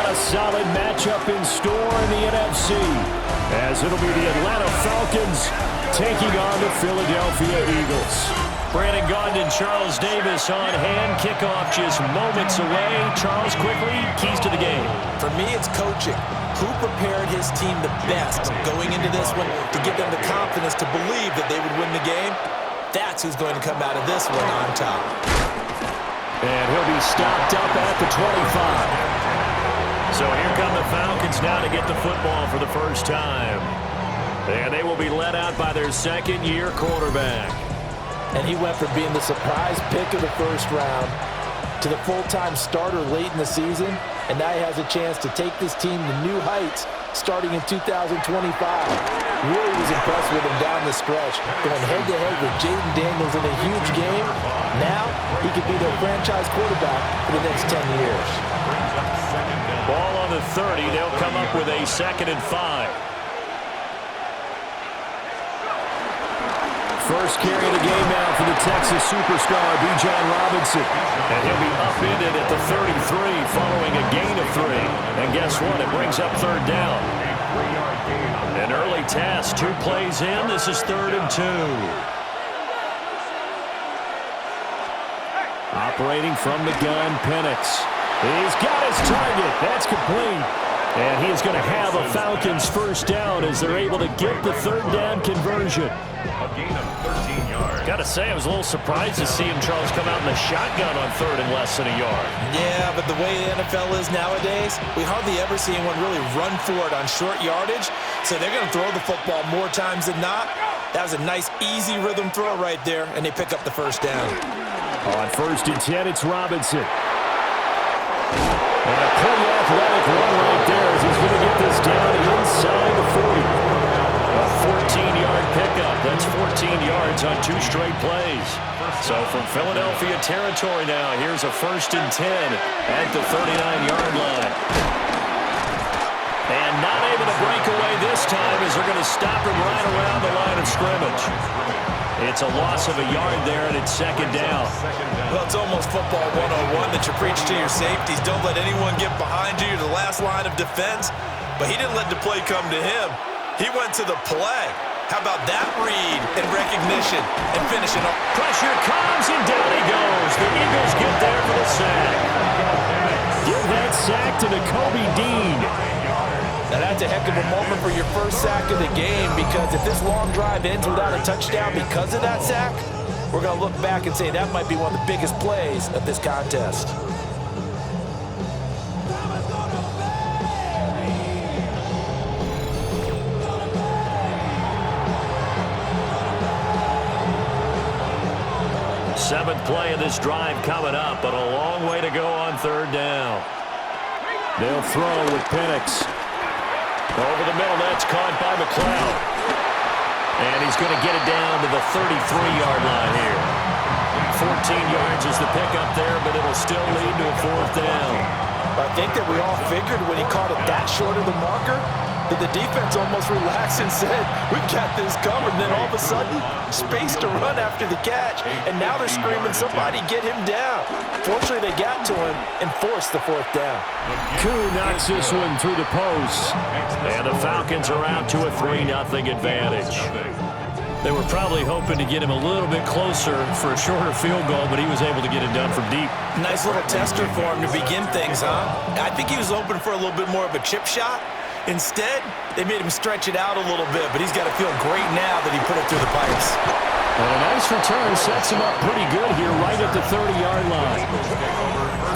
got a solid matchup in store in the NFC, as it'll be the Atlanta Falcons taking on the Philadelphia Eagles. Brandon Gaudin and Charles Davis on hand. Kickoff just moments away. Charles, quickly, keys to the game. For me, it's coaching. Who prepared his team the best going into this one to give them the confidence to believe that they would win the game? That's who's going to come out of this one on top. And he'll be stopped up at the 25. So here come the Falcons now to get the football for the first time. And they will be led out by their second-year quarterback. And he went from being the surprise pick of the first round to the full-time starter late in the season. And now he has a chance to take this team to new heights starting in 2025. Really was impressed with him down the stretch, going head-to-head with Jaden Daniels in a huge game. Now he could be their franchise quarterback for the next 10 years. Ball on the 30. They'll come up with a 2nd and 5. First carry of the game now for the Texas superstar, Bijan Robinson. And he'll be upended at the 33 following a gain of 3. And guess what? It brings up 3rd down. An early test, 2 plays in. This is 3rd and 2. Operating from the gun, Penix. He's got his target. That's complete. And he is going to have a Falcons first down as they're able to get the 3rd down conversion. A gain of 13 yards. Got to say, I was a little surprised to see him, Charles, come out in the shotgun on 3rd and less than a yard. Yeah, but the way the NFL is nowadays, we hardly ever see anyone really run for it on short yardage. So they're going to throw the football more times than not. That was a nice, easy rhythm throw right there, and they pick up the first down. On 1st and 10, it's Robinson. And a pretty athletic run right there as he's going to get this down inside the 40. A 14-yard pickup. That's 14 yards on 2 straight plays. So from Philadelphia territory now, here's a 1st and 10 at the 39-yard line. And not able to break away this time as they're going to stop him right around the line of scrimmage. It's a loss of a yard there, and it's 2nd down. Well, it's almost football 101 that you preach to your safeties. Don't let anyone get behind you. You're the last line of defense. But he didn't let the play come to him. He went to the play. How about that read and recognition and finishing off? Pressure comes, and down he goes. The Eagles get there for the sack. Give that sack to Nakobe Dean. Now that's a heck of a moment for your first sack of the game, because if this long drive ends without a touchdown because of that sack, we're going to look back and say that might be one of the biggest plays of this contest. Seventh play of this drive coming up, but a long way to go on 3rd down. They'll throw with Penix. Over the middle, that's caught by McLeod. And he's going to get it down to the 33-yard line here. 14 yards is the pickup there, but it'll still lead to a 4th down. I think that we all figured when he caught it that short of the marker that the defense almost relaxed and said, we've got this covered. And then all of a sudden, space to run after the catch. And now they're screaming, somebody get him down. Fortunately, they got to him and forced the 4th down. Koo knocks this one through the post. And the Falcons are out to a 3-0 advantage. They were probably hoping to get him a little bit closer for a shorter field goal, but he was able to get it done from deep. Nice little tester for him to begin things, huh? I think he was open for a little bit more of a chip shot. Instead, they made him stretch it out a little bit, but he's got to feel great now that he put it through the pipes. And a nice return sets him up pretty good here right at the 30-yard line.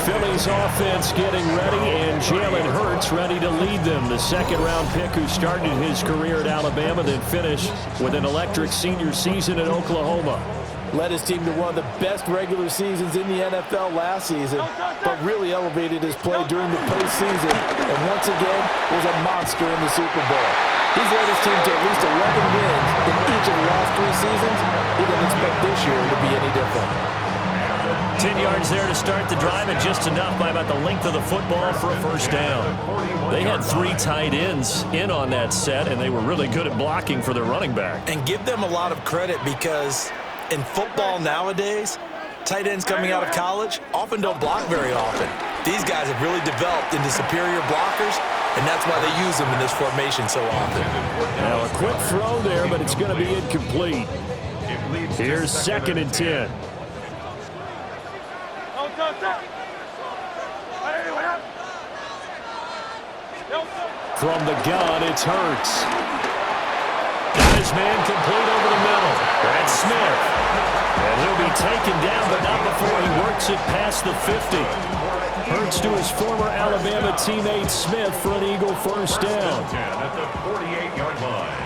Philly's offense getting ready, and Jalen Hurts ready to lead them. The 2nd-round pick who started his career at Alabama, then finished with an electric senior season at Oklahoma. Led his team to one of the best regular seasons in the NFL last season, but really elevated his play during the postseason, and once again was a monster in the Super Bowl. He's led his team to at least 11 wins in each of the last 3 seasons. He doesn't expect this year to be any different. 10 yards there to start the drive, and just enough by about the length of the football for a first down. They had 3 tight ends in on that set, and they were really good at blocking for their running back. And give them a lot of credit, because in football nowadays, tight ends coming out of college often don't block very often. These guys have really developed into superior blockers, and that's why they use them in this formation so often. Now a quick throw there, but it's going to be incomplete. Here's 2nd and 10. From the gun, it's Hurts. Got his man complete over the middle. That's Smith. And he'll be taken down, but not before he works it past the 50. Hurts to his former Alabama teammate Smith for an Eagle first down. At the 48-yard line.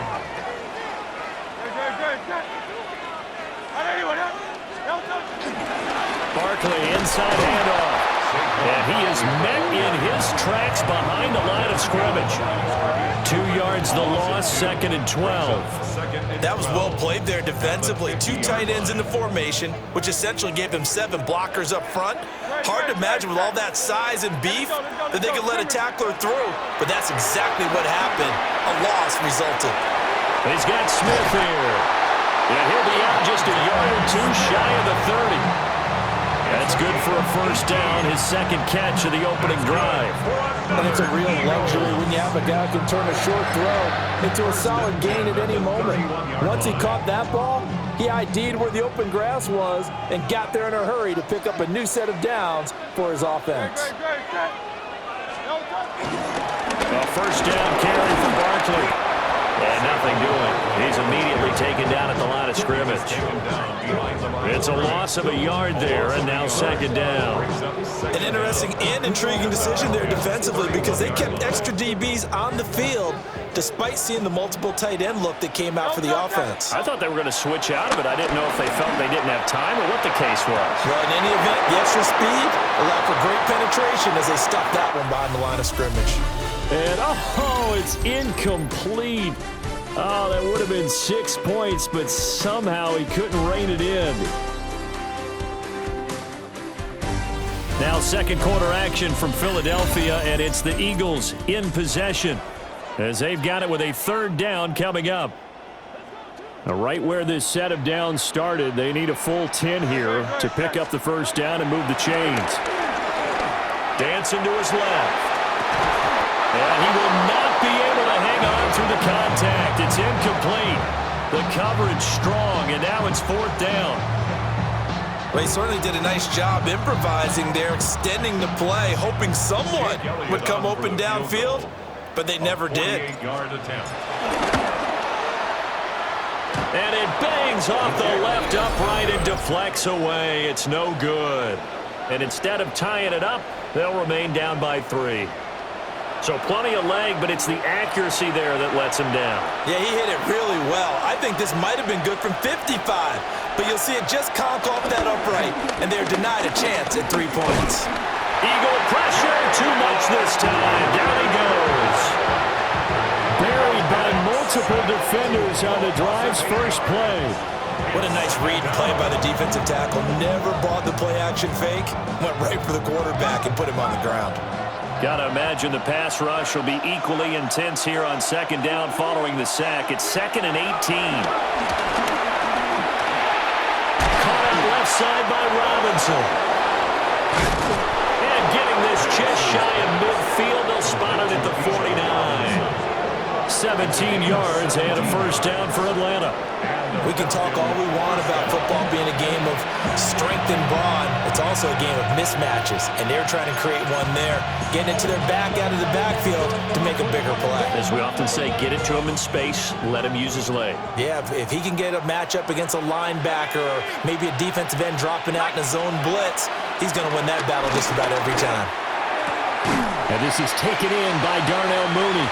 Barkley inside handoff. And he is met in his tracks behind the line of scrimmage. 2 yards the loss, 2nd and 12. That was well played there defensively. 2 tight ends in the formation, which essentially gave him 7 blockers up front. Hard to imagine with all that size and beef that they could let a tackler through, but that's exactly what happened. A loss resulted. He's got Smith here. And he'll be out just a yard or 2 shy of the 30. That's good for a first down, his 2nd catch of the opening drive. And it's a real luxury when you have a guy who can turn a short throw into a solid gain at any moment. Once he caught that ball, he ID'd where the open grass was and got there in a hurry to pick up a new set of downs for his offense. A first down carry for Barkley. And nothing doing. He's immediately taken down at the line of scrimmage. It's a loss of a yard there, and now 2nd down. An interesting and intriguing decision there defensively because they kept extra DBs on the field despite seeing the multiple tight end look that came out for the offense. I thought they were going to switch out of it. I didn't know if they felt they didn't have time or what the case was. Well, in any event, the extra speed allowed for great penetration as they stopped that one behind the line of scrimmage. And, oh, it's incomplete. Oh, that would have been 6 points, but somehow he couldn't rein it in. Now 2nd quarter action from Philadelphia, and it's the Eagles in possession as they've got it with a 3rd down coming up. Now, right where this set of downs started, they need a full 10 here to pick up the first down and move the chains. Dancing to his left. And he will not be able to hang on through the contact. It's incomplete. The coverage strong, and now it's 4th down. Well, he certainly did a nice job improvising there, extending the play, hoping someone would come open downfield, but they never did. And it bangs off the left upright and deflects away. It's no good. And instead of tying it up, they'll remain down by 3. So plenty of leg, but it's the accuracy there that lets him down. Yeah, he hit it really well. I think this might have been good from 55, but you'll see it just conk off that upright, and they're denied a chance at 3 points. Eagle pressure, too much this time. Down he goes. Buried by multiple defenders on the drive's first play. What a nice read and play by the defensive tackle. Never bought the play-action fake. Went right for the quarterback and put him on the ground. Got to imagine the pass rush will be equally intense here on 2nd down following the sack. It's 2nd and 18. Caught out left side by Robinson. And getting this just shy of midfield, they'll spot it at the 49. 17 yards and a first down for Atlanta. We can talk all we want about football being a game of strength and brawn. It's also a game of mismatches, and they're trying to create one there, getting it to their back out of the backfield to make a bigger play. As we often say, get it to him in space, let him use his leg. Yeah, if he can get a matchup against a linebacker or maybe a defensive end dropping out in a zone blitz, he's going to win that battle just about every time. And this is taken in by Darnell Mooney.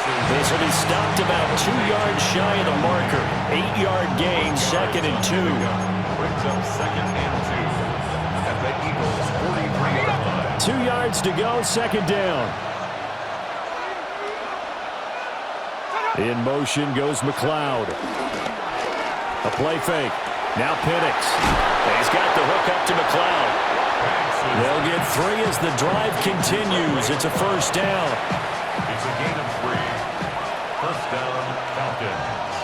This will be stopped about 2 yards shy of the marker. 8-yard gain, 2nd and 2. Brings up 2nd and 2 at the Eagles' 43-yard line. 2 yards to go, 2nd down. In motion goes McLeod. A play fake. Now Penix. He's got the hook up to McLeod. They'll get 3 as the drive continues. It's a first down. It's a gain of 3. First down, Falcons.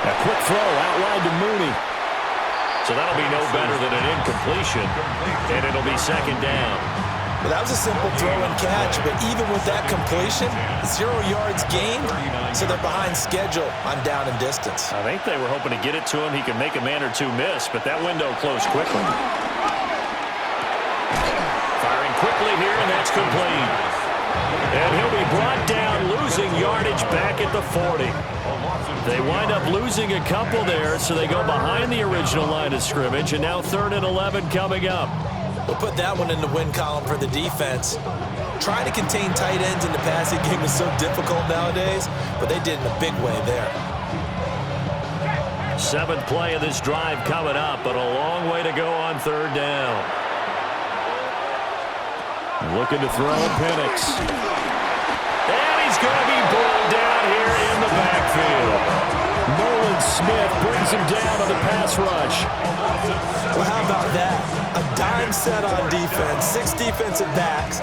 A quick throw out wide to Mooney. So that'll be no better than an incompletion, and it'll be second down. Well, that was a simple throw and catch, but even with that completion, 0 yards gained, so they're behind schedule on down and distance. I think they were hoping to get it to him. He could make a man or two miss, but that window closed quickly. Firing quickly here, and that's complete. And he'll be brought down, losing yardage back at the 40. They wind up losing a couple there, so they go behind the original line of scrimmage, and now 3rd and 11 coming up. We'll put that one in the win column for the defense. Trying to contain tight ends in the passing game is so difficult nowadays, but they did in a big way there. 7th play of this drive coming up, but a long way to go on 3rd down. Looking to throw Penix. And he's going to be brought down here in the backfield. Nolan Smith brings him down on the pass rush. Well, how about that? A dime set on defense, 6 defensive backs.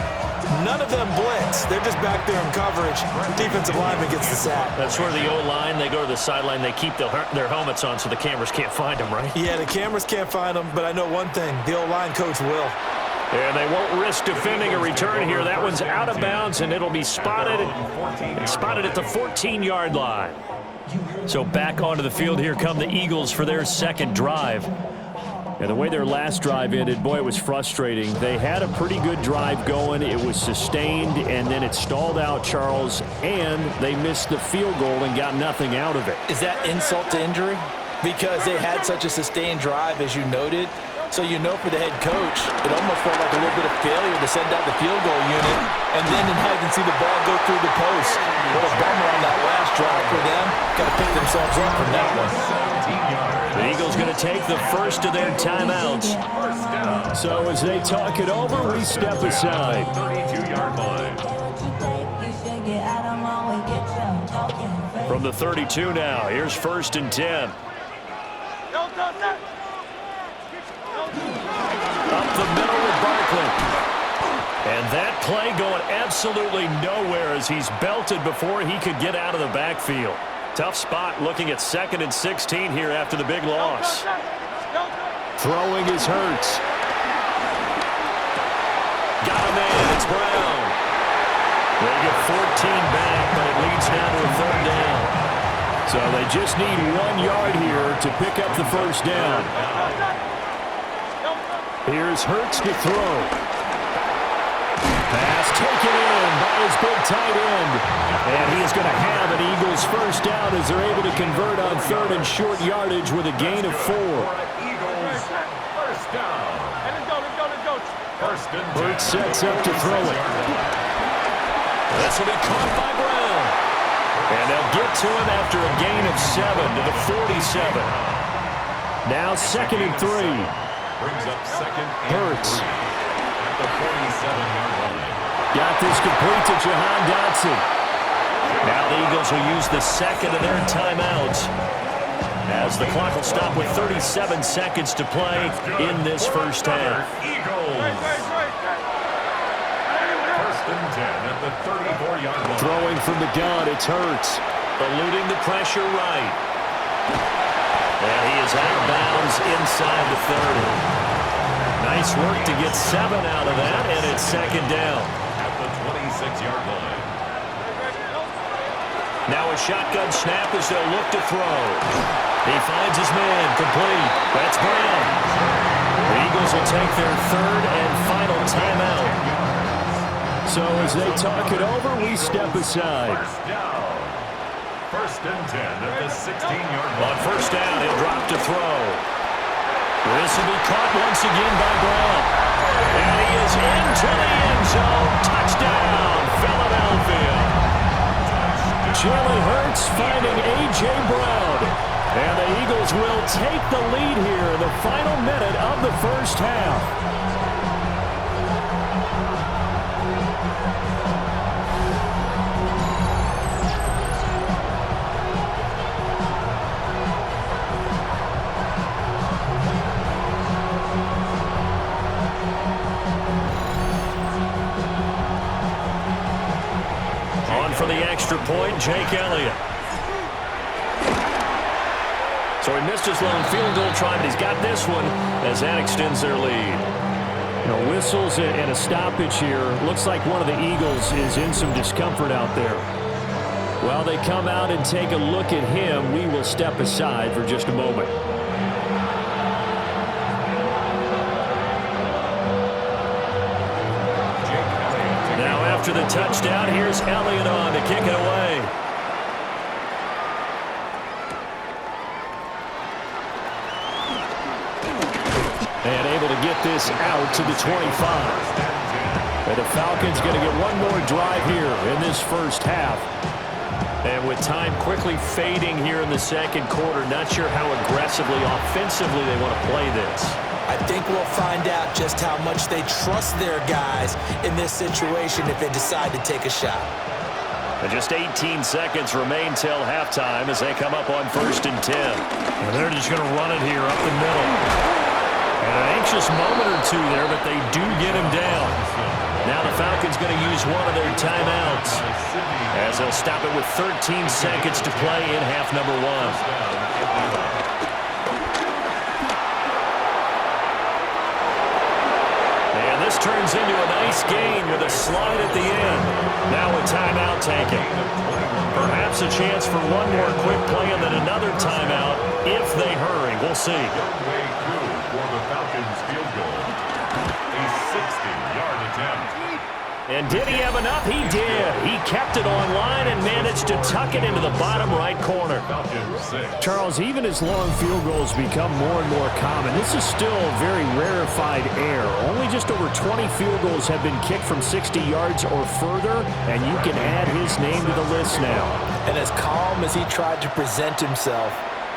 None of them blitz. They're just back there in coverage. Defensive lineman gets the sack. That's where the O-line, they go to the sideline, they keep their helmets on so the cameras can't find them, right? Yeah, the cameras can't find them, but I know one thing. The O-line coach will. And they won't risk defending a return here. That one's out of bounds, and it'll be spotted at the 14-yard line. So back onto the field here come the Eagles for their second drive. And the way their last drive ended, boy, it was frustrating. They had a pretty good drive going. It was sustained, and then it stalled out, Charles, and they missed the field goal and got nothing out of it. Is that insult to injury? Because they had such a sustained drive, as you noted. So you know for the head coach, it almost felt like a little bit of failure to send out the field goal unit and then have and see the ball go through the post. What a bummer on that last drive for them. Got to pick themselves up from that one. The Eagles going to take the first of their timeouts. So as they talk it over, we step aside. 32-yard line. From the 32 now, here's 1st and 10. Up the middle with Barkley. And that play going absolutely nowhere as he's belted before he could get out of the backfield. Tough spot looking at 2nd and 16 here after the big loss. Throwing is Hurts. Got a man, it's Brown. They get 14 back, but it leads now to a 3rd down. So they just need 1 yard here to pick up the first down. Here's Hurts to throw. Pass taken in by his big tight end. And he is going to have an Eagles first down as they're able to convert on 3rd and short yardage with a gain of 4. Eagles first down. First and 10. Hurts sets up to throw it. This will be caught by Brown. And they'll get to him after a gain of 7 to the 47. Now 2nd and 3. Brings up 2nd and Hurts. 3 at the 47-yard line. Got this complete to Jahan Dotson. Now the Eagles will use the 2nd of their timeouts as the clock will stop with 37 seconds to play in this first half. Eagles. First and 10 at the 34-yard line. Throwing from the gun, it's Hurts. Eluding the pressure right. And he is out of bounds inside the 30. Nice work to get 7 out of that, and it's 2nd down. At the 26-yard line. Now a shotgun snap as they'll look to throw. He finds his man, complete. That's Brown. The Eagles will take their 3rd and final timeout. So as they talk it over, we step aside. First down. First and 10 at the 16-yard line. On first down, he'll drop to throw. This will be caught once again by Brown. And he is into the end zone. Touchdown, Philadelphia. Jalen Hurts finding A.J. Brown. And the Eagles will take the lead here in the final minute of the first half. For the extra point, Jake Elliott. So he missed his lone field goal try, but he's got this one as that extends their lead. You know, whistles and a stoppage here. Looks like one of the Eagles is in some discomfort out there. While they come out and take a look at him, we will step aside for just a moment. Now after the touchdown, here's Elliott on to kick it away. And able to get this out to the 25. And the Falcons going to get one more drive here in this first half. And with time quickly fading here in the second quarter, not sure how aggressively, offensively they want to play this. I think we'll find out just how much they trust their guys in this situation if they decide to take a shot. And just 18 seconds remain till halftime as they come up on 1st and 10. And they're just going to run it here up the middle. And an anxious moment or two there, but they do get him down. Now the Falcons going to use one of their timeouts as they'll stop it with 13 seconds to play in half number 1. This turns into a nice gain with a slide at the end. Now a timeout taken. Perhaps a chance for one more quick play and then another timeout if they hurry. We'll see. Way two for the Falcons field goal. A 60-yard attempt. And did he have enough? He did. He kept it on line and managed to tuck it into the bottom right corner. Charles, even as long field goals become more and more common, this is still a very rarefied air. Only just over 20 field goals have been kicked from 60 yards or further, and you can add his name to the list now. And as calm as he tried to present himself,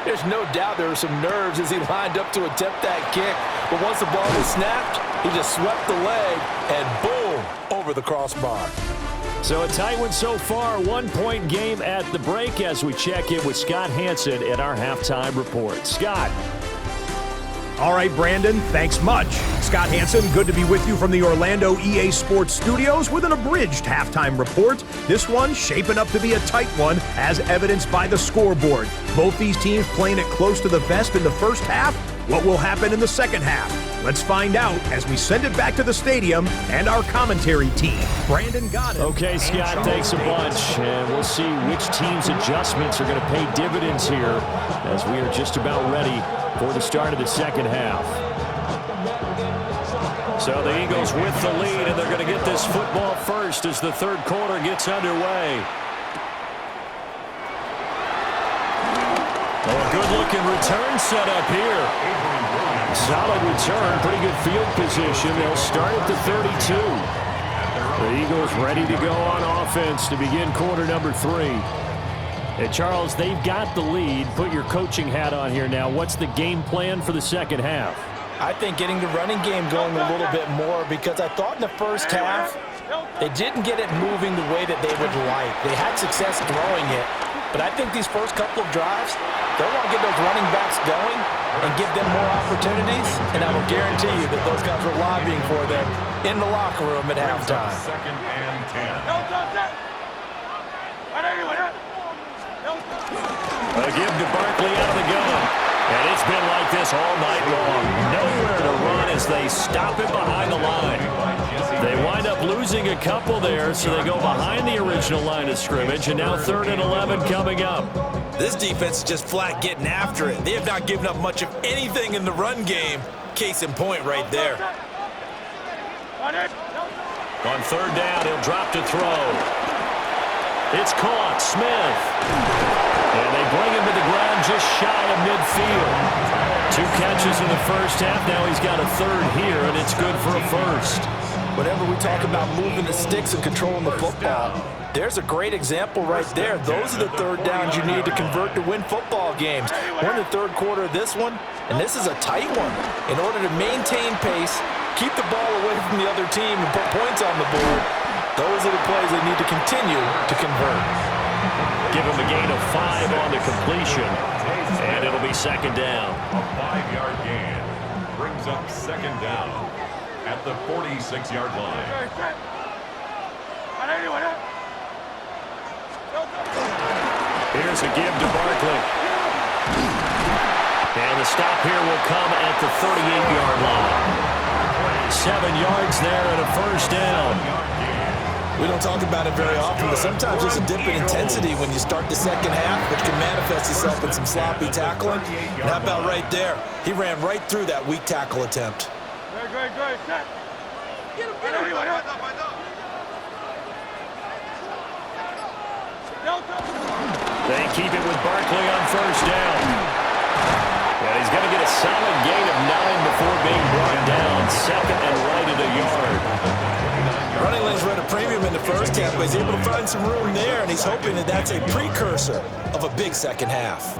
there's no doubt there were some nerves as he lined up to attempt that kick. But once the ball was snapped, he just swept the leg and boom, over the crossbar. So a tight one so far, 1-point game at the break as we check in with Scott Hansen in our halftime report. Scott. All right, Brandon, thanks much. Scott Hansen, good to be with you from the Orlando EA Sports Studios with an abridged halftime report. This one shaping up to be a tight one, as evidenced by the scoreboard. Both these teams playing it close to the vest in the first half. What will happen in the second half? Let's find out as we send it back to the stadium and our commentary team. Brandon got it. Okay, Scott, thanks a bunch. And we'll see which team's adjustments are going to pay dividends here as we are just about ready for the start of the second half. So the Eagles with the lead, and they're going to get this football first as the third quarter gets underway. Oh, a good-looking return set up here. Solid return, pretty good field position. They'll start at the 32. The Eagles ready to go on offense to begin quarter number 3. And Charles, they've got the lead. Put your coaching hat on here now. What's the game plan for the second half? I think getting the running game going a little bit more, because I thought in the first half they didn't get it moving the way that they would like. They had success throwing it, but I think these first couple of drives, they'll want to get those running backs going and give them more opportunities, and I will guarantee you that those guys were lobbying for them in the locker room at halftime. 2nd and 10. A give to Barkley out of the gun. And it's been like this all night long. Nowhere to run as they stop it behind the line. They wind up losing a couple there, so they go behind the original line of scrimmage, and now 3rd and 11 coming up. This defense is just flat getting after it. They have not given up much of anything in the run game. Case in point right there. On 3rd down, he'll drop to throw. It's caught. Smith. And they bring him to the ground just shy of midfield. 2 catches in the first half. Now he's got a 3rd here, and it's good for a first. Whenever we talk about moving the sticks and controlling the football, there's a great example right there. Those are the 3rd downs you need to convert to win football games. We're in the 3rd quarter of this one, and this is a tight one. In order to maintain pace, keep the ball away from the other team, and put points on the board, those are the plays they need to continue to convert. Give him a gain of 5 on the completion, and it'll be 2nd down. A 5-yard gain brings up 2nd down at the 46-yard line. Here's a give to Barkley. the stop here will come at the 38-yard line. 7 yards there and a first down. We don't talk about it very often, but sometimes there's a dip in intensity when you start the second half, which can manifest itself in some sloppy tackling. And how about right there? He ran right through that weak tackle attempt. Great. Set. Get him. They keep it with Barkley on first down. And he's going to get a solid gain of 9 before being brought down. Second and right at a yard. Running lanes were at a premium in the first half, but he's able to find some room there, and he's hoping that that's a precursor of a big second half.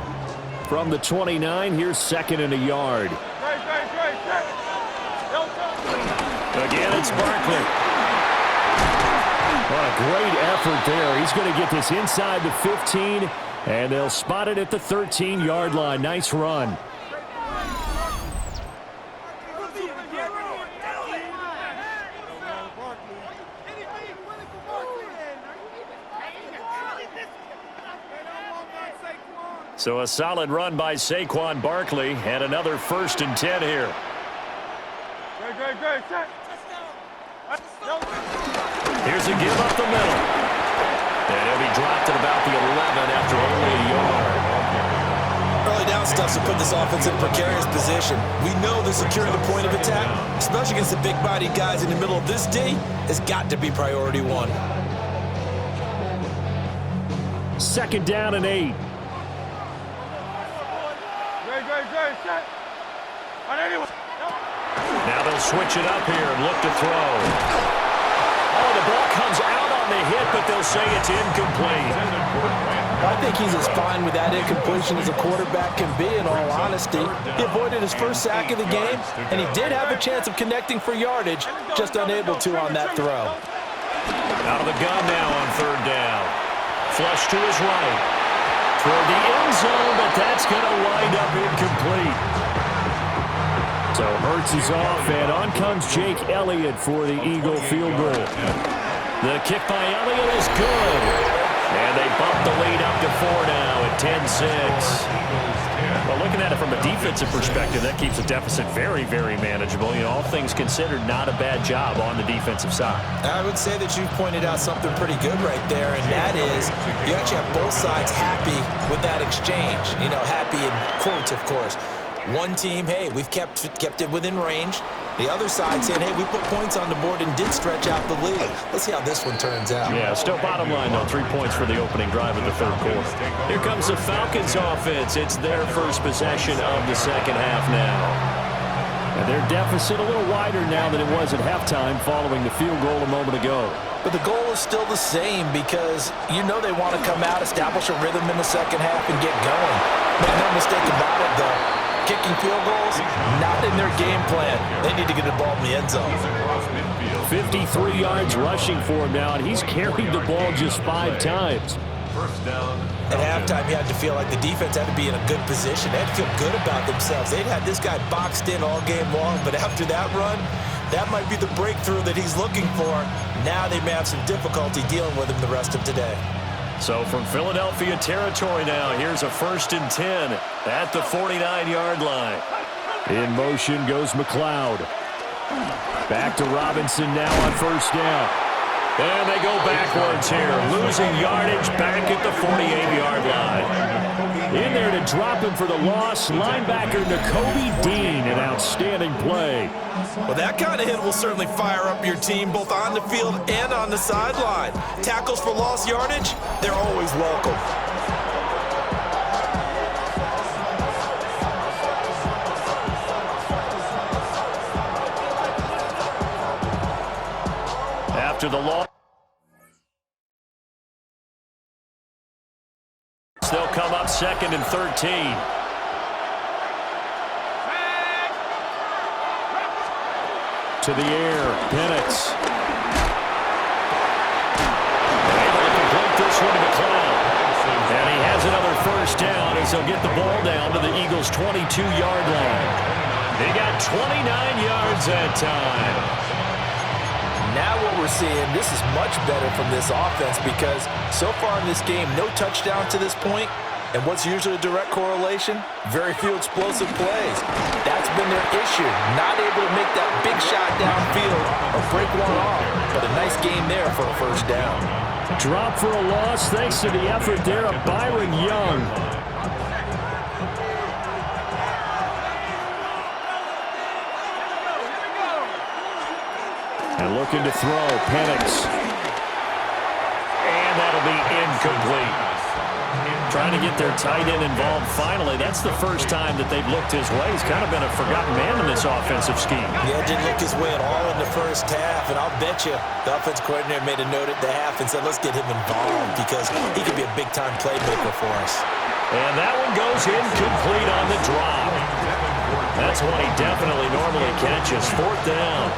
From the 29, here's second and a yard. Great. Set. Again, it's Barkley. What a great effort there. He's going to get this inside the 15, and they'll spot it at the 13-yard line. Nice run. So a solid run by Saquon Barkley, and another 1st and 10 here. Great. Set. Here's a give up the middle. And he'll be dropped at about the 11 after only a yard. Early down stuff to put this offense in a precarious position. We know that securing the point of attack, especially against the big-bodied guys in the middle of this D, has got to be priority one. 2nd down and 8. Great. Set. Now they'll switch it up here and look to throw. Oh, the ball comes out on the hit, but they'll say it's incomplete. I think he's as fine with that incompletion as a quarterback can be, in all honesty. He avoided his first sack of the game, and he did have a chance of connecting for yardage, just unable to on that throw. Out of the gun now on 3rd down. Flush to his right. Toward the end zone, but that's going to wind up incomplete. So Hurts is off, and on comes Jake Elliott for the Eagle field goal. The kick by Elliott is good. And they bump the lead up to 4 now at 10-6. Well, looking at it from a defensive perspective, that keeps the deficit very, very manageable. You know, all things considered, not a bad job on the defensive side. I would say that you've pointed out something pretty good right there, and that is you actually have both sides happy with that exchange. You know, happy in quotes, of course. One team, hey, we've kept it within range. The other side saying, hey, we put points on the board and did stretch out the lead. Let's see how this one turns out. Yeah, still bottom line, though. 3 points for the opening drive of the 3rd quarter. Here comes the Falcons offense. It's their first possession of the second half now. And their deficit a little wider now than it was at halftime following the field goal a moment ago. But the goal is still the same because you know they want to come out, establish a rhythm in the second half, and get going. Make no mistake about it, though. Kicking field goals, not in their game plan. They need to get the ball in the end zone. 53 yards rushing for him now, and he's carried the ball just 5 times. First down. At halftime, you had to feel like the defense had to be in a good position. They had to feel good about themselves. They'd had this guy boxed in all game long, but after that run, that might be the breakthrough that he's looking for. Now they may have some difficulty dealing with him the rest of today. So from Philadelphia territory now, here's a 1st and 10 at the 49-yard line. In motion goes McLeod. Back to Robinson now on 1st down. And they go backwards here, losing yardage back at the 48-yard line. In there to drop him for the loss, linebacker Nakobe Dean, an outstanding play. Well, that kind of hit will certainly fire up your team both on the field and on the sideline. Tackles for lost yardage, they're always welcome. After the loss, they'll come up 2nd and 13. To the air, Penix. Able to complete this one to McLeod. And he has another 1st down as he'll get the ball down to the Eagles' 22-yard line. They got 29 yards that time. Now what we're seeing, this is much better from this offense because so far in this game, no touchdown to this point, And what's usually a direct correlation? Very few explosive plays. That's been their issue. Not able to make that big shot downfield or break one off. But a nice game there for a first down. Drop for a loss thanks to the effort there of Byron Young. And looking to throw, Penix. And that'll be incomplete. Trying to get their tight end involved finally. That's the first time that they've looked his way. He's kind of been a forgotten man in this offensive scheme. Yeah, didn't look his way at all in the first half. And I'll bet you the offense coordinator made a note at the half and said, let's get him involved because he could be a big-time playmaker for us. And that one goes incomplete on the drop. That's one he definitely normally catches. Fourth down.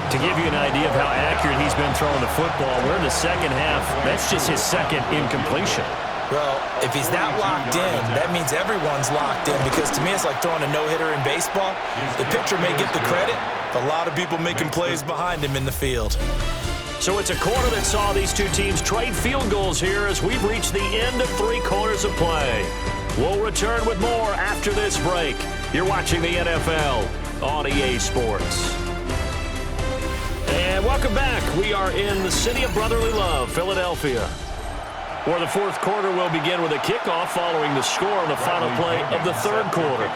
To give you an idea of how accurate he's been throwing the football, we're in the second half. That's just his second incompletion. Well, if he's that locked in, that means everyone's locked in because to me it's like throwing a no-hitter in baseball. The pitcher may get the credit, but a lot of people making plays behind him in the field. So it's a quarter that saw these two teams trade field goals here as we've reached the end of 3 quarters of play. We'll return with more after this break. You're watching the NFL on EA Sports. And welcome back. We are in the city of brotherly love, Philadelphia, where the fourth quarter will begin with a kickoff following the score on the final play of the third quarter.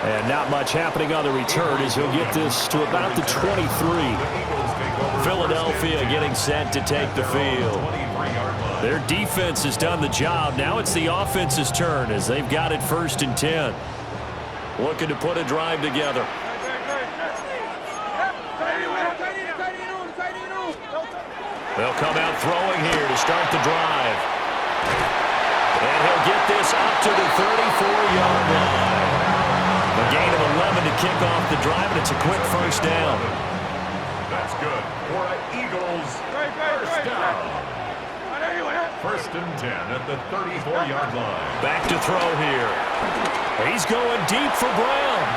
And not much happening on the return as he'll get this to about the 23. Philadelphia getting set to take the field. Their defense has done the job. Now it's the offense's turn as they've got it 1st and 10. Looking to put a drive together. They'll come out throwing here to start the drive. And he'll get this up to the 34-yard line. A gain of 11 to kick off the drive, and it's a quick first down. That's good for an Eagles first down. 1st and 10 at the 34-yard line. Back to throw here. He's going deep for Brown.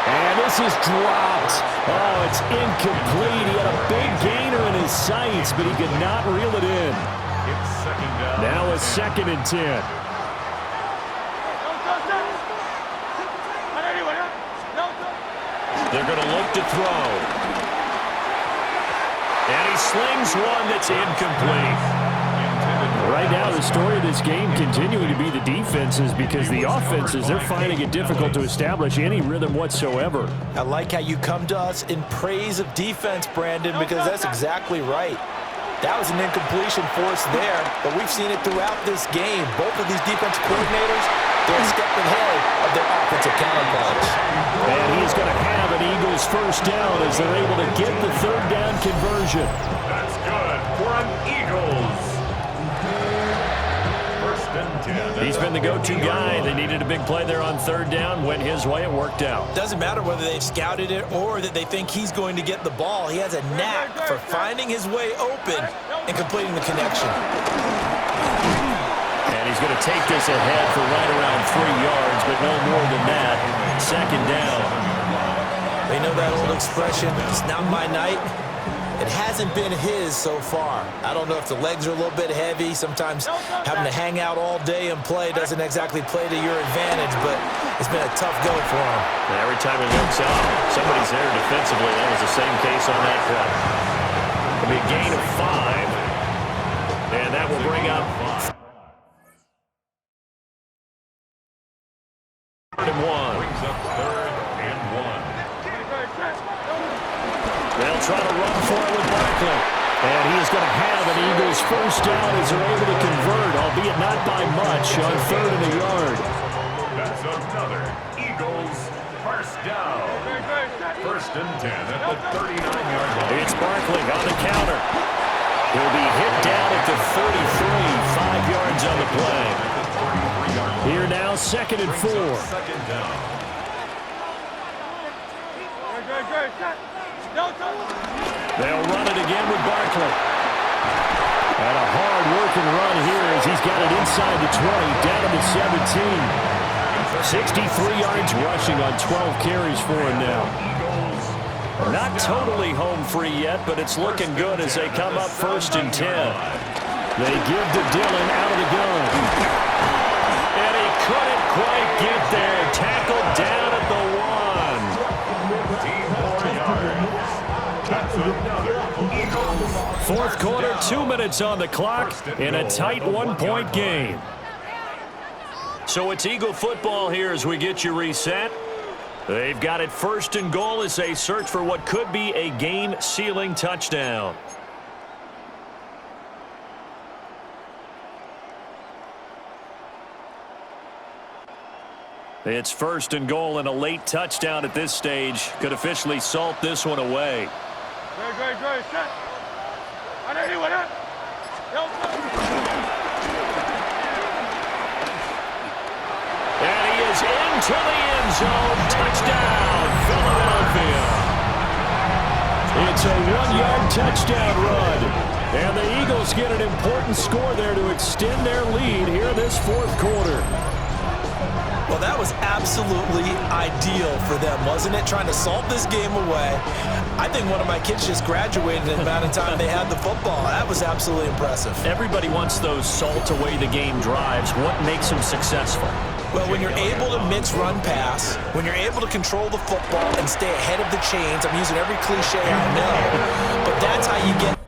And this is dropped. Oh, it's incomplete. He had a big gainer in his sights, but he could not reel it in. It's 2nd down. Now it's 2nd and 10. They're going to look to throw. And he slings one that's incomplete. Right now, the story of this game continuing to be the defenses because the offenses, they're finding it difficult to establish any rhythm whatsoever. I like how you come to us in praise of defense, Brandon, because that's exactly right. That was an incompletion force there, but we've seen it throughout this game. Both of these defensive coordinators, they're a step ahead of their offensive counterparts. And he's going to have an Eagles first down as they're able to get the 3rd down conversion. That's good for an Eagles. 1st and 10. He's been the go-to guy. They needed a big play there on 3rd down. Went his way. It worked out. Doesn't matter whether they've scouted it or that they think he's going to get the ball. He has a knack for finding his way open and completing the connection. And he's going to take this ahead for right around 3 yards, but no more than that. 2nd down. They know that old expression, it's not my night. It hasn't been his so far. I don't know if the legs are a little bit heavy. Sometimes having to hang out all day and play doesn't exactly play to your advantage, but it's been a tough go for him. And every time he looks out, somebody's there defensively. That was the same case on that play. It'll be a gain of 5, and that will bring up 3rd and 1. Brings up 3rd and 1. They'll try to run for it with Barkley. And he is going to have an Eagles first down as they're able to convert, albeit not by much, on 3rd and a yard. That's another Eagles first down. 1st and 10 at the 39-yard line. It's Barkley on the counter. He'll be hit down at the 33, 5 yards on the play. Here now, 2nd and 4. 2nd down. They'll run it again with Barkley. And a hard-working run here as he's got it inside the 20, down to the 17. 63 yards rushing on 12 carries for him now. Eagles Not totally home free yet, but it's looking good as they come up 1st and 10. They give to Dillon out of the gun. And he couldn't quite get there. Tackled down at the 1. 15 more yards. That's another Eagles. 4th quarter, 2 minutes on the clock in a tight 1-point game. So it's Eagle football here as we get you reset. They've got it 1st and goal as they search for what could be a game-sealing touchdown. It's 1st and goal, and a late touchdown at this stage could officially salt this one away. Great, set. Anyone up? And he is into the end zone. Touchdown, Philadelphia. It's a 1-yard touchdown run. And the Eagles get an important score there to extend their lead here this 4th quarter. Well, that was absolutely ideal for them, wasn't it? Trying to salt this game away. I think one of my kids just graduated in the amount of time they had the football. That was absolutely impressive. Everybody wants those salt away the game drives. What makes them successful? Well, when you're able to mix run pass, when you're able to control the football and stay ahead of the chains, I'm using every cliche I know, but that's how you get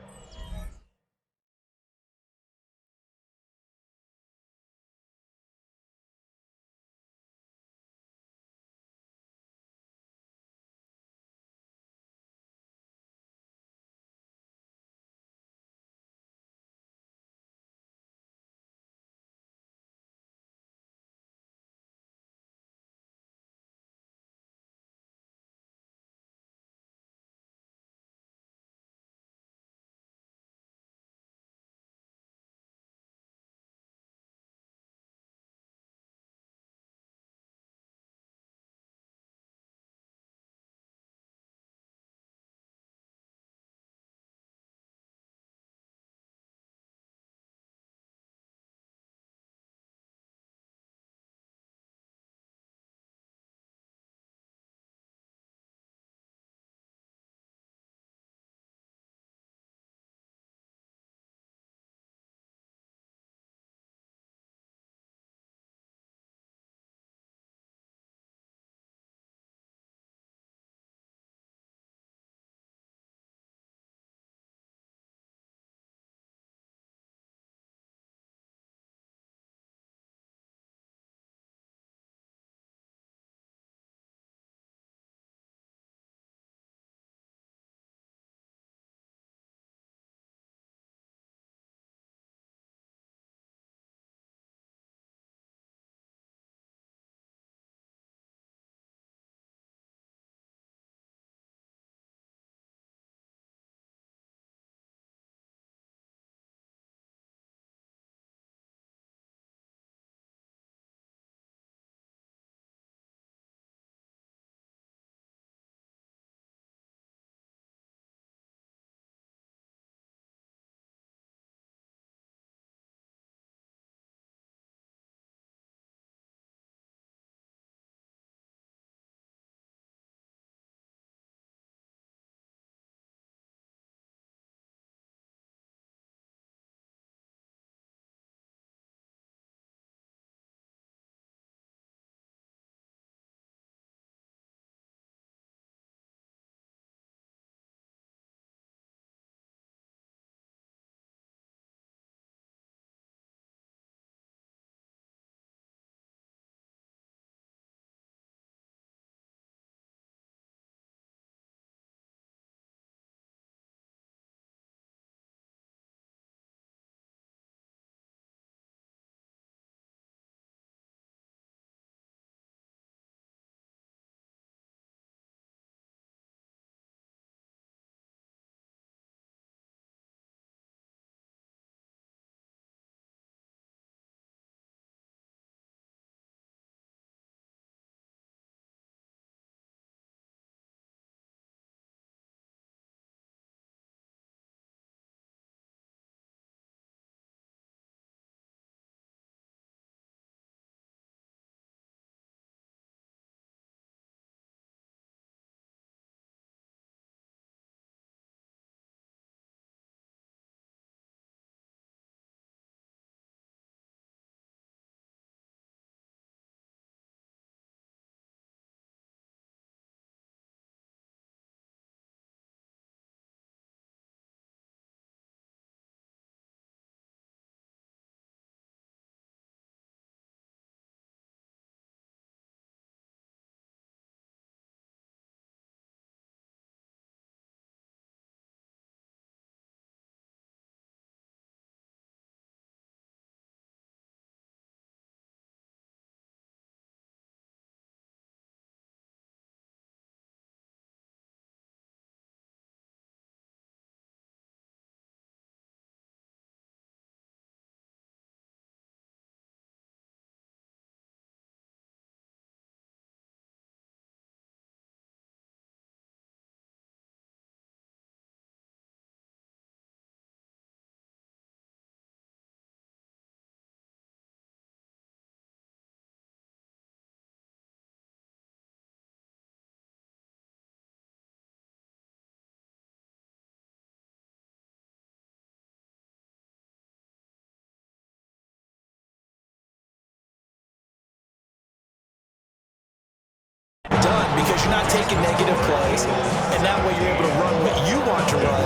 you're not taking negative plays, and that way you're able to run what you want to run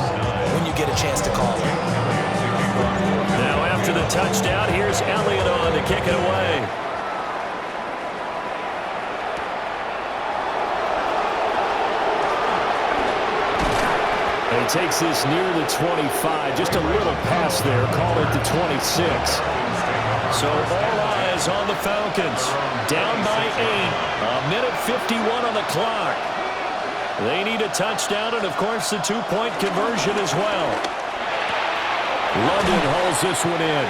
when you get a chance to call it. Now after the touchdown, here's Elliott on to kick it away. He takes this near the 25. Just a little pass there. Call it the 26. So all eyes on the Falcons. Down by 8. A minute 51 on the clock. They need a touchdown and, of course, the two-point conversion as well. London hauls this one in.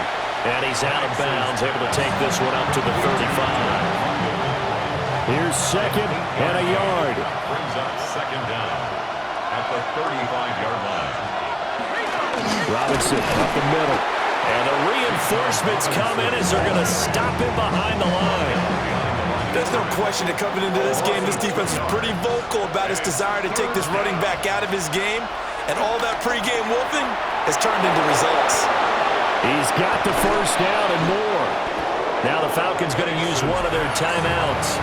And he's out of bounds, able to take this one up to the 35. Here's second and a yard. Brings up second down at the 35-yard line. Robinson up the middle. And the reinforcements come in as they're going to stop him behind the line. There's no question that coming into this game, this defense is pretty vocal about its desire to take this running back out of his game. And all that pregame wolfing has turned into results. He's got the first down and more. Now the Falcons going to use one of their timeouts,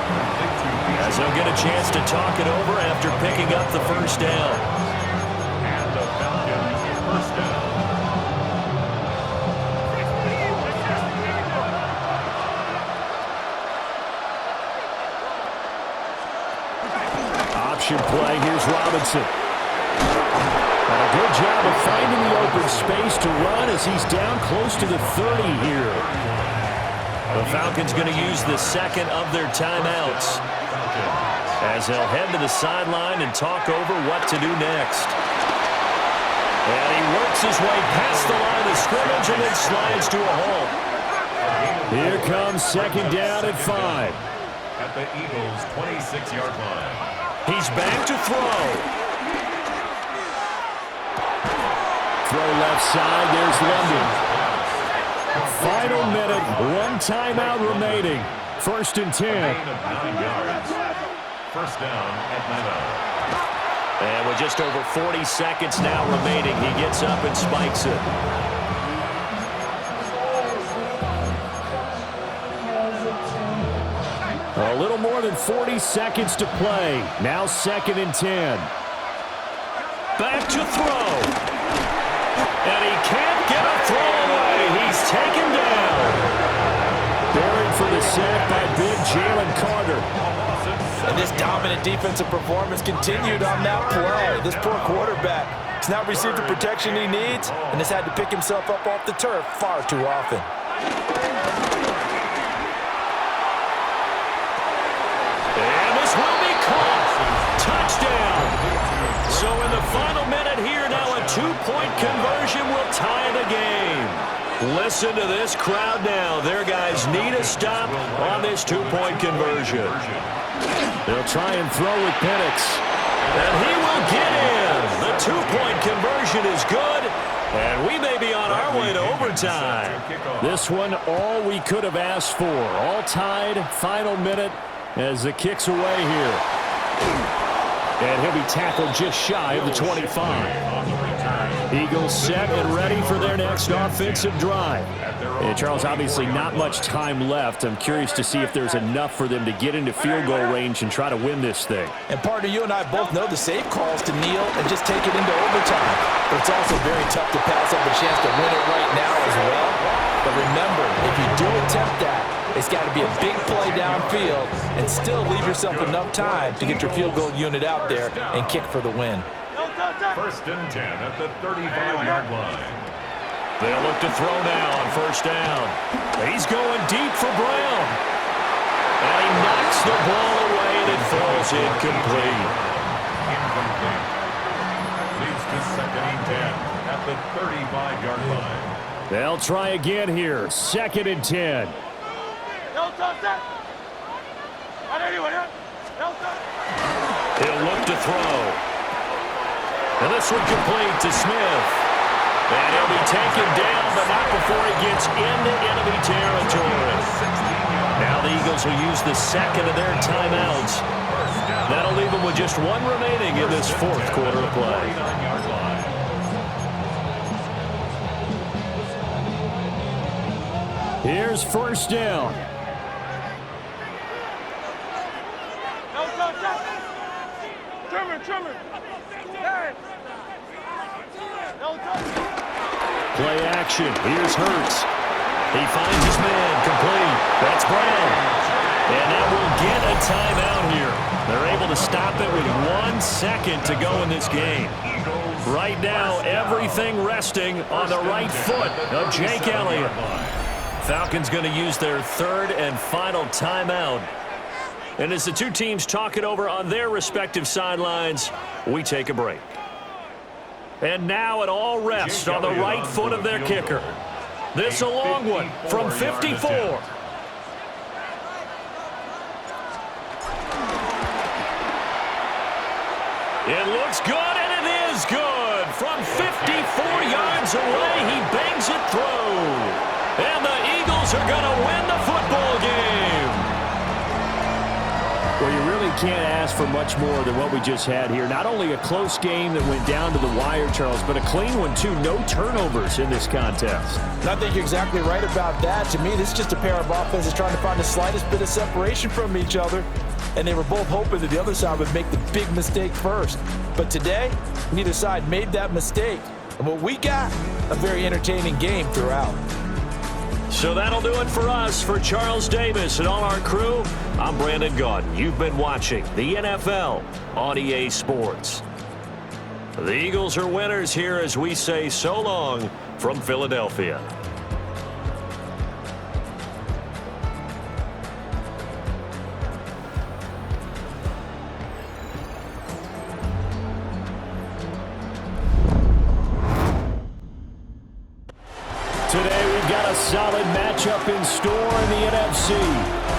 as they'll get a chance to talk it over after picking up the first down. And the Falcons first down. Option play. Here's Robinson. And a good job of finding the open space to run as he's down close to the 30 here. The Falcons going to use the second of their timeouts, as they'll head to the sideline and talk over what to do next. And he works his way past the line of scrimmage and then slides to a halt. Here comes second down and 5. At the Eagles' 26-yard line. He's back to throw. Throw left side. There's London. Final minute. One timeout remaining. First and 10. Gain of 9 yards. First down at 9. And with just over 40 seconds now remaining, he gets up and spikes it. A little more than 40 seconds to play. Now second and 10. Back to throw. And he can't get a throw away. He's taken down. Buried for the sack by big Jalen Carter. And this dominant defensive performance continued on that play. This poor quarterback has not received the protection he needs and has had to pick himself up off the turf far too often. And this will be caught. Touchdown. So in the final minute here, now a two-point conversion will tie the game. Listen to this crowd now. Their guys need a stop on this two-point conversion. They'll try and throw with Penix. And he will get in. The two-point conversion is good. And we may be on our way to overtime. This one, all we could have asked for. All tied, final minute as the kick's away here. And he'll be tackled just shy of the 25. Eagles set and ready for their next offensive drive. And Charles, obviously not much time left. I'm curious to see if there's enough for them to get into field goal range and try to win this thing. And partner, you and I both know the safe calls to kneel and just take it into overtime. But it's also very tough to pass up a chance to win it right now as well. But remember, if you do attempt that, it's got to be a big play downfield and still leave yourself enough time to get your field goal unit out there and kick for the win. First and 10 at the 35-yard line. They'll look to throw now on first down. He's going deep for Brown. And he knocks the ball away and it falls incomplete. Incomplete. Leads to second and 10 at the 35-yard line. They'll try again here. Second and 10. He'll look to throw. And this one complete to Smith. And he'll be taken down, but not before he gets into enemy territory. Now the Eagles will use the second of their timeouts. That'll leave them with just one remaining in this fourth quarter of play. Here's first down. Play action. Here's Hurts. He finds his man. Complete. That's Brown. And that will get a timeout here. They're able to stop it with 1 second to go in this game. Right now, everything resting on the right foot of Jake Elliott. Falcons going to use their third and final timeout. And as the two teams talk it over on their respective sidelines, we take a break. And now it all rests on the right foot of their kicker. This a long one from 54. It looks good, and it is good. From 54 yards away, he bangs it through. And the Eagles are going to win the football game. Well, you really can't ask for much more than what we just had here. Not only a close game that went down to the wire, Charles, but a clean one, too. No turnovers in this contest. And I think you're exactly right about that. To me, this is just a pair of offenses trying to find the slightest bit of separation from each other. And they were both hoping that the other side would make the big mistake first. But today, neither side made that mistake. And what we got, a very entertaining game throughout. So that'll do it for us. For Charles Davis and all our crew, I'm Brandon Gaudin. You've been watching the NFL on EA Sports. The Eagles are winners here as we say so long from Philadelphia. Today we've got a solid matchup in store in the NFC.